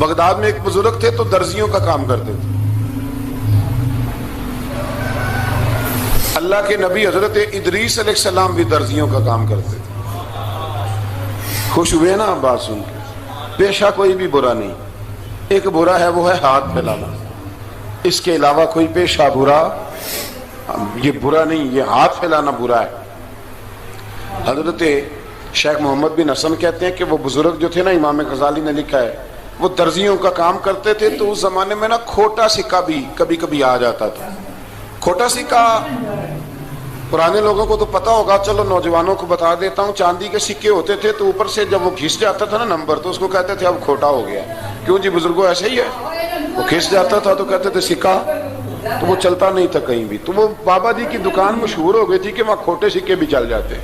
Baghdad میں ایک بزرگ تھے تو درزیوں کا کام کرتے تھے. اللہ کے نبی حضرت ادریس علیہ السلام بھی درزیوں کا کام کرتے تھے. خوش ہوئے نا بات سن کے؟ پیشہ کوئی بھی برا نہیں، ایک برا ہے وہ ہے ہاتھ پھیلانا، اس کے علاوہ کوئی پیشہ برا یہ برا نہیں، یہ ہاتھ پھیلانا برا ہے. حضرت شیخ محمد بن حسن کہتے ہیں کہ وہ بزرگ جو تھے نا، امام غزالی نے لکھا ہے، وہ درزیوں کا کام کرتے تھے تو اس زمانے میں نا کھوٹا سکہ بھی کبھی کبھی آ جاتا تھا. کھوٹا سکہ پرانے لوگوں کو تو پتا ہوگا، چلو نوجوانوں کو بتا دیتا ہوں. چاندی کے سکے ہوتے تھے تو اوپر سے جب وہ گھس جاتا تھا نا نمبر، تو اس کو کہتے تھے اب کھوٹا ہو گیا. کیوں جی بزرگوں ایسے ہی ہے، وہ گھس جاتا تھا تو کہتے تھے سکہ، تو وہ چلتا نہیں تھا کہیں بھی. تو وہ بابا جی کی دکان مشہور ہو گئی تھی کہ وہاں کھوٹے سکے بھی چل جاتے،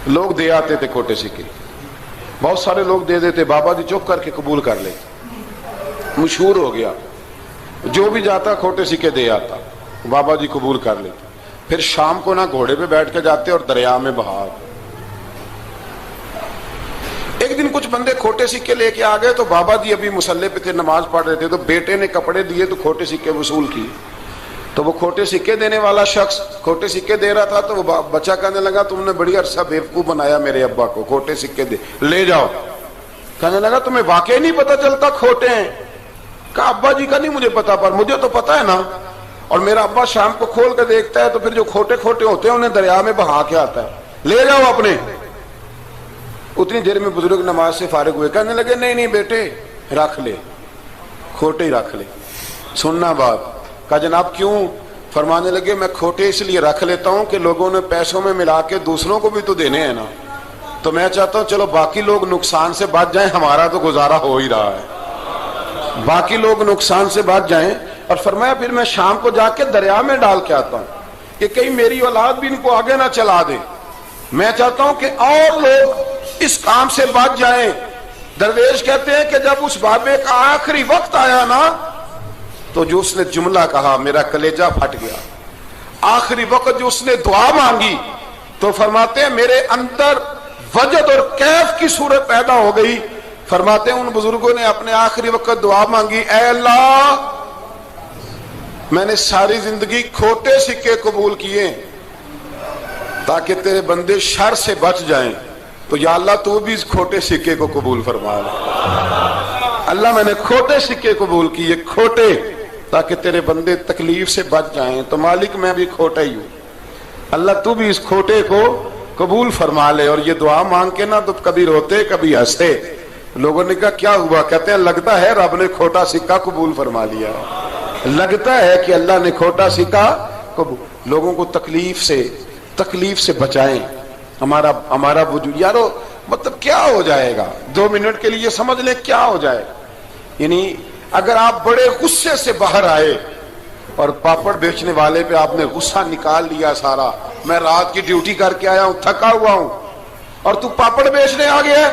لوگ دے آتے تھے کھوٹے سکے، بہت سارے لوگ دے دیتے، بابا جی چپ کر کے قبول کر لیتے. مشہور ہو گیا، جو بھی جاتا کھوٹے سکے دے آتا، بابا جی قبول کر لیتے. پھر شام کو نا گھوڑے پہ بیٹھ کے جاتے اور دریا میں بہا. ایک دن کچھ بندے کھوٹے سکے لے کے آ گئے تو بابا جی ابھی مصلے پہ تھے، نماز پڑھ رہے تھے، تو بیٹے نے کپڑے دیے تو کھوٹے سکے وصول کیے. تو وہ کھوٹے سکے دینے والا شخص کھوٹے سکے دے رہا تھا، تو وہ بچہ کہنے لگا تم نے بڑی عرصہ بیوقوف بنایا میرے ابا کو، کھوٹے سکے دے لے جاؤ. کہنے لگا تمہیں واقعی نہیں پتا چلتا کھوٹے ہیں؟ کہا ابا جی کا نہیں مجھے پتا، پر مجھے تو پتا ہے نا، اور میرا ابا شام کو کھول کے دیکھتا ہے تو پھر جو کھوٹے کھوٹے ہوتے ہیں انہیں دریا میں بہا کے آتا ہے، لے جاؤ اپنے. اتنی دیر میں بزرگ نماز سے فارغ ہوئے، کہنے لگے نہیں نہیں بیٹے رکھ لے، کھوٹے ہی رکھ لے. سننا بات. کہا جناب کیوں؟ فرمانے لگے میں کھوٹے اس لیے رکھ لیتا ہوں کہ لوگوں نے پیسوں میں ملا کے دوسروں کو بھی تو دینے ہیں نا، تو میں چاہتا ہوں چلو باقی لوگ نقصان سے بچ جائیں، ہمارا تو گزارا ہو ہی رہا ہے، باقی لوگ نقصان سے بچ جائیں. اور فرمایا پھر میں شام کو جا کے دریا میں ڈال کے آتا ہوں کہ کہیں میری اولاد بھی ان کو آگے نہ چلا دے. میں چاہتا ہوں کہ اور لوگ اس کام سے بچ جائیں. درویش کہتے ہیں کہ جب اس بابے کا آخری وقت آیا نا تو جو اس نے جملہ کہا میرا کلیجہ پھٹ گیا. آخری وقت جو اس نے دعا مانگی تو فرماتے ہیں میرے اندر وجد اور کیف کی صورت پیدا ہو گئی. فرماتے ہیں ان بزرگوں نے اپنے آخری وقت دعا مانگی، اے اللہ میں نے ساری زندگی کھوٹے سکے قبول کیے تاکہ تیرے بندے شر سے بچ جائیں، تو یا اللہ تو بھی اس کھوٹے سکے کو قبول فرما لے. اللہ میں نے کھوٹے سکے قبول کیے، کھوٹے، تاکہ تیرے بندے تکلیف سے بچ جائیں. تو مالک میں بھی کھوٹا ہی ہوں، اللہ تو بھی اس کھوٹے کو قبول فرما لے. اور یہ دعا مانگ کے نا تو کبھی روتے کبھی ہنستے. لوگوں نے کہا کیا ہوا؟ کہتے ہیں لگتا ہے رب نے کھوٹا سکہ قبول فرما لیا، لگتا ہے کہ اللہ نے کھوٹا سکہ قبول. لوگوں کو تکلیف سے بچائیں. ہمارا وجود یارو مطلب کیا ہو جائے گا 2 منٹ کے لیے سمجھ لیں کیا ہو جائے. یعنی اگر آپ بڑے غصے سے باہر آئے اور پاپڑ بیچنے والے پہ آپ نے غصہ نکال لیا سارا، میں رات کی ڈیوٹی کر کے آیا ہوں تھکا ہوا ہوں اور تو پاپڑ بیچنے آ گیا ہے،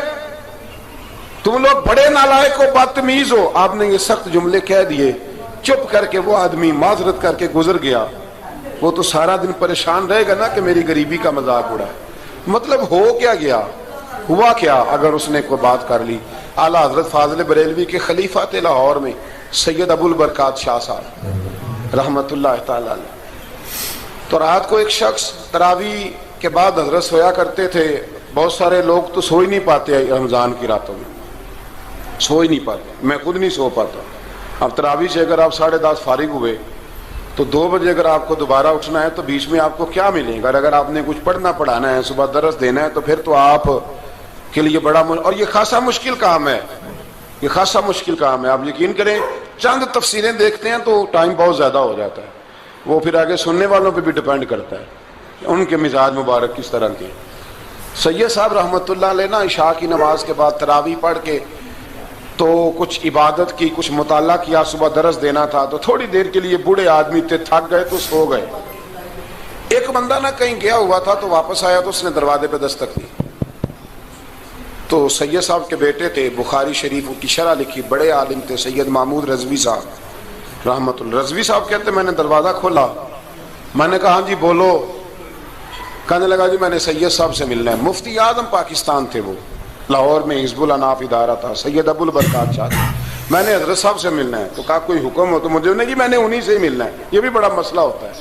تم لوگ بڑے نالائق ہو بدتمیز ہو. آپ نے یہ سخت جملے کہہ دیے، چپ کر کے وہ آدمی معذرت کر کے گزر گیا. وہ تو سارا دن پریشان رہے گا نا کہ میری غریبی کا مذاق اڑا. مطلب ہو کیا گیا، ہوا کیا اگر اس نے کوئی بات کر لی. اعلیٰ حضرت فاضل بریلوی کے خلیفہ تھے لاہور میں سید ابو البرکات شاہ صاحب رحمت اللہ تعالی علیہ. تو رات کو ایک شخص تراویح کے بعد حضرت سویا کرتے تھے. بہت سارے لوگ تو سو ہی نہیں پاتے رمضان کی راتوں میں، سو ہی نہیں پاتے، میں خود نہیں سو پاتا. اب تراویح سے اگر آپ 10:30 فارغ ہوئے تو 2 بجے اگر آپ کو دوبارہ اٹھنا ہے تو بیچ میں آپ کو کیا ملے گا؟ اگر آپ نے کچھ پڑھنا پڑھانا ہے، صبح درس دینا ہے، تو پھر تو آپ کے لیے بڑا اور یہ خاصا مشکل کام ہے، یہ خاصا مشکل کام ہے. آپ یقین کریں چند تفسیریں دیکھتے ہیں تو ٹائم بہت زیادہ ہو جاتا ہے. وہ پھر آگے سننے والوں پہ بھی ڈیپینڈ کرتا ہے ان کے مزاج مبارک کس طرح کے. سید صاحب رحمت اللہ علیہ نا عشاء کی نماز کے بعد تراویح پڑھ کے تو کچھ عبادت کی، کچھ مطالعہ کیا، صبح درس دینا تھا تو تھوڑی دیر کے لیے بوڑھے آدمی تھے، تھک گئے تو سو گئے. ایک بندہ نہ کہیں گیا ہوا تھا تو واپس آیا تو اس نے دروازے پہ دستک دی. تو سید صاحب کے بیٹے تھے، بخاری شریف کی شرح لکھی، بڑے عالم تھے سید محمود رضوی صاحب رحمت اللہ. رضوی صاحب کہتے میں نے دروازہ کھولا، میں نے کہا ہاں جی بولو. کہنے لگا جی میں نے سید صاحب سے ملنا ہے. مفتی اعظم پاکستان تھے وہ، لاہور میں حزب الاناف ادارہ تھا، سید ابو البرکات شاہ. میں نے حضرت صاحب سے ملنا ہے. تو کہا کوئی حکم ہو تو مجھے نہیں, میں نے انہی سے ہی ملنا ہے. یہ بھی بڑا مسئلہ ہوتا ہے,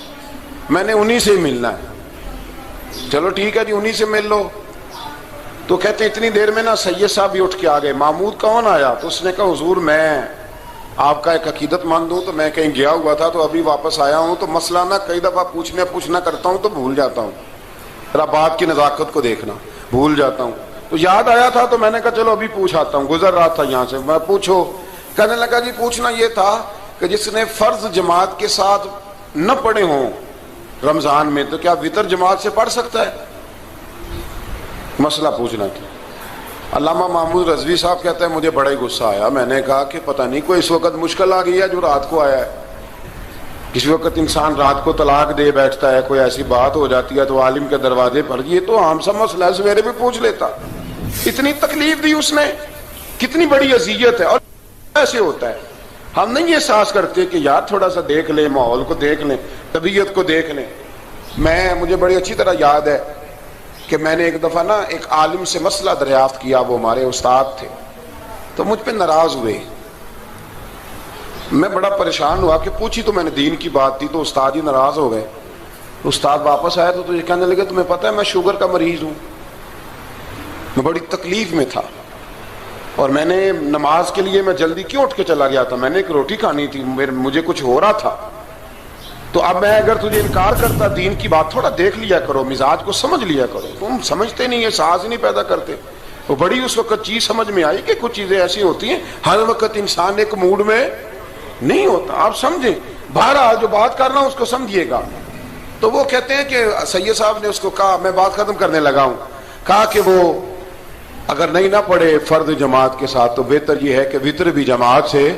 میں نے انہی سے ہی ملنا ہے. چلو ٹھیک ہے جی, انہی سے مل لو. تو کہتے ہیں اتنی دیر میں نا سید صاحب بھی اٹھ کے آ گئے. محمود کون آیا؟ تو اس نے کہا حضور میں آپ کا ایک عقیدت مند ہوں, تو میں کہیں گیا ہوا تھا تو ابھی واپس آیا ہوں, تو مسئلہ نا کئی دفعہ پوچھنا کرتا ہوں تو بھول جاتا ہوں, ذرا بات کی نزاکت کو دیکھنا, بھول جاتا ہوں. تو یاد آیا تھا تو میں نے کہا چلو ابھی پوچھ آتا ہوں, گزر رہا تھا یہاں سے. میں پوچھو. کہنے لگا جی پوچھنا یہ تھا کہ جس نے فرض جماعت کے ساتھ نہ پڑھے ہوں رمضان میں, تو کیا وتر جماعت سے پڑھ سکتا ہے؟ مسئلہ پوچھنا تھا. علامہ محمود رضوی صاحب کہتے ہیں مجھے بڑا ہی غصہ آیا. میں نے کہا کہ پتہ نہیں کوئی اس وقت مشکل آ گئی ہے جو رات کو آیا ہے. کسی وقت انسان رات کو طلاق دے بیٹھتا ہے, کوئی ایسی بات ہو جاتی ہے تو عالم کے دروازے پر, یہ تو عام سا مسئلہ ہے, سویرے بھی پوچھ لیتا. اتنی تکلیف دی اس نے, کتنی بڑی اذیت ہے. اور ایسے ہوتا ہے, ہم نہیں احساس کرتے کہ یار تھوڑا سا دیکھ لیں, ماحول کو دیکھ لیں, طبیعت کو دیکھ لیں. مجھے بڑی اچھی طرح یاد ہے کہ میں نے ایک دفعہ نا ایک عالم سے مسئلہ دریافت کیا, وہ ہمارے استاد تھے, تو مجھ پہ ناراض ہوئے. میں بڑا پریشان ہوا کہ پوچھی تو میں نے دین کی بات تھی, تو استاد ہی ناراض ہو گئے. استاد واپس آیا تو یہ کہنے لگے تمہیں پتہ ہے میں شوگر کا مریض ہوں. میں بڑی تکلیف میں تھا, اور میں نے نماز کے لیے میں جلدی کیوں اٹھ کے چلا گیا تھا, میں نے ایک روٹی کھانی تھی, مجھے کچھ ہو رہا تھا. تو اب میں اگر تجھے انکار کرتا, دین کی بات تھوڑا دیکھ لیا کرو, مزاج کو سمجھ لیا کرو, تم سمجھتے نہیں, احساس نہیں پیدا کرتے. وہ بڑی اس وقت چیز سمجھ میں آئی کہ کچھ چیزیں ایسی ہوتی ہیں, ہر وقت انسان ایک موڈ میں نہیں ہوتا. آپ سمجھیں, بہرحال جو بات کر رہا ہوں اس کو سمجھیے گا. تو وہ کہتے ہیں کہ سید صاحب نے اس کو کہا, میں بات ختم کرنے لگا ہوں, کہا کہ وہ اگر نہیں نہ پڑھے فرض جماعت کے ساتھ تو بہتر یہ ہے کہ وتر بھی جماعت سے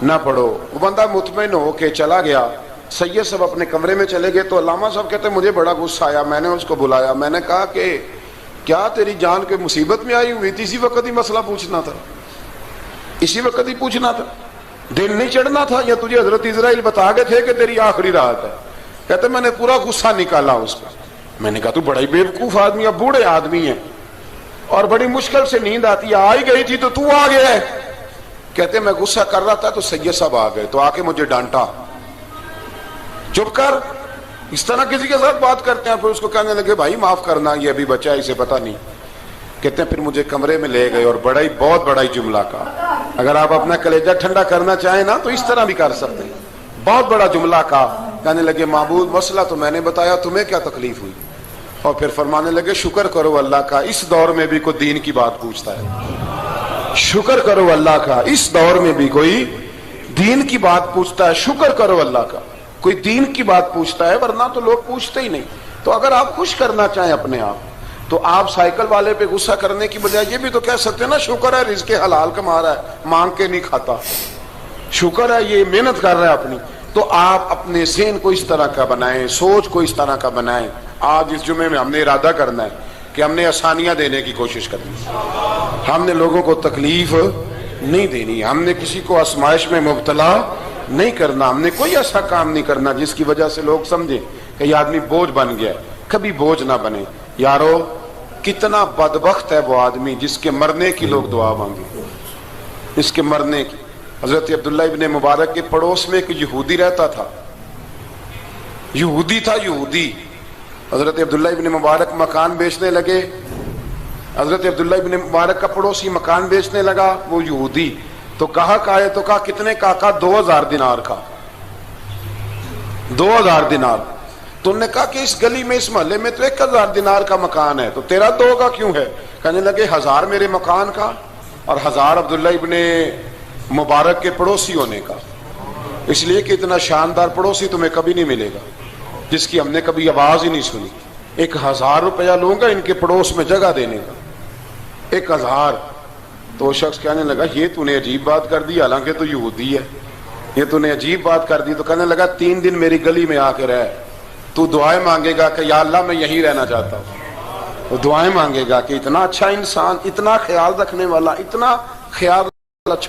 نہ پڑھو. وہ بندہ مطمئن ہو کے چلا گیا. سید صاحب اپنے کمرے میں چلے گئے. تو علامہ صاحب کہتے ہیں مجھے بڑا غصہ آیا. میں نے اس کو بلایا, میں نے کہا کہ کیا تیری جان کے مصیبت میں آئی ہوئی تھی, اسی وقت ہی مسئلہ پوچھنا تھا, اسی وقت ہی پوچھنا تھا, دن نہیں چڑھنا تھا, یا تجھے حضرت اسرائیل بتا گئے تھے کہ تیری آخری رات ہے؟ کہتے میں نے پورا غصہ نکالا اس پر. میں نے کہا تو بڑا ہی بیوقوف آدمی ہے, بوڑھے آدمی ہیں, اور بڑی مشکل سے نیند آتی ہے, آ ہی گئی تھی تو آ گیا ہے. کہتے میں غصہ کر رہا تھا تو سید صاحب آ گئے, تو آ کے مجھے ڈانٹا, چپ کر, اس طرح کسی کے ساتھ بات کرتے ہیں. پھر اس کو کہنے لگے بھائی معاف کرنا, یہ ابھی بچہ ہے, اسے پتہ نہیں. کہتے ہیں پھر مجھے کمرے میں لے گئے اور بہت بڑا ہی جملہ کہا. اگر آپ اپنا کلیجہ ٹھنڈا کرنا چاہیں نا تو اس طرح بھی کر سکتے ہیں. بہت بڑا جملہ کہا. کہنے لگے معبود مسئلہ تو میں نے بتایا, تمہیں کیا تکلیف ہوئی؟ اور پھر فرمانے لگے شکر کرو اللہ کا, اس دور میں بھی کوئی دین کی بات پوچھتا ہے. شکر کرو اللہ کا, اس دور میں بھی کوئی دین کی بات پوچھتا ہے. شکر کرو اللہ کا, کوئی دین کی بات پوچھتا ہے, ورنہ تو لوگ پوچھتے ہی نہیں. تو اگر آپ خوش کرنا چاہیں اپنے آپ, تو آپ سائیکل والے پہ غصہ کرنے کی بجائے یہ بھی تو کہہ سکتے ہیں نا شکر ہے رزق حلال کما رہا ہے, مانگ کے نہیں کھاتا, شکر ہے یہ محنت کر رہا ہے اپنی. تو آپ اپنے ذہن کو اس طرح کا بنائیں, سوچ کو اس طرح کا بنائیں. آج اس جمعے میں ہم نے ارادہ کرنا ہے کہ ہم نے آسانیاں دینے کی کوشش کرنی, ہم نے لوگوں کو تکلیف نہیں دینی, ہم نے کسی کو آزمائش میں مبتلا نہیں کرنا, ہم نے کوئی ایسا کام نہیں کرنا جس کی وجہ سے لوگ سمجھیں کہ یہ آدمی بوجھ بن گیا. کبھی بوجھ نہ بنے. یارو کتنا بدبخت ہے وہ آدمی جس کے مرنے کی لوگ دعا مانگے, اس کے مرنے کی. حضرت عبداللہ ابن مبارک کے پڑوس میں ایک یہودی رہتا تھا, یہودی تھا, یہودی. حضرت عبداللہ ابن مبارک مکان بیچنے لگے. حضرت عبداللہ ابن مبارک کا پڑوسی مکان بیچنے لگا, وہ یہودی. تو کہا تو کہا کتنے کا؟ 2000 دینار کا. 2000 دینار. تو انہوں نے کہا کہ اس گلی میں, اس محلے میں تو 1000 دینار کا مکان ہے, تو تیرا 2 کا کیوں ہے؟ کہنے لگے 1000 میرے مکان کا اور 1000 عبداللہ ابن مبارک کے پڑوسی ہونے کا, اس لیے کہ اتنا شاندار پڑوسی تمہیں کبھی نہیں ملے گا جس کی ہم نے کبھی آواز ہی نہیں سنی. 1000 روپیہ لوں گا ان کے پڑوس میں جگہ دینے کا, 1000. تو وہ شخص کہنے لگا یہ تو نے عجیب بات کر دی, حالانکہ تو یہودی ہے, یہ تو نے عجیب بات کر دی. تو کہنے لگا 3 دن میری گلی میں آ کے رہ, تو دعائیں مانگے گا کہ یا اللہ میں یہیں رہنا چاہتا ہوں. تو دعائیں مانگے گا کہ اتنا اچھا انسان, اتنا خیال رکھنے والا, اتنا خیال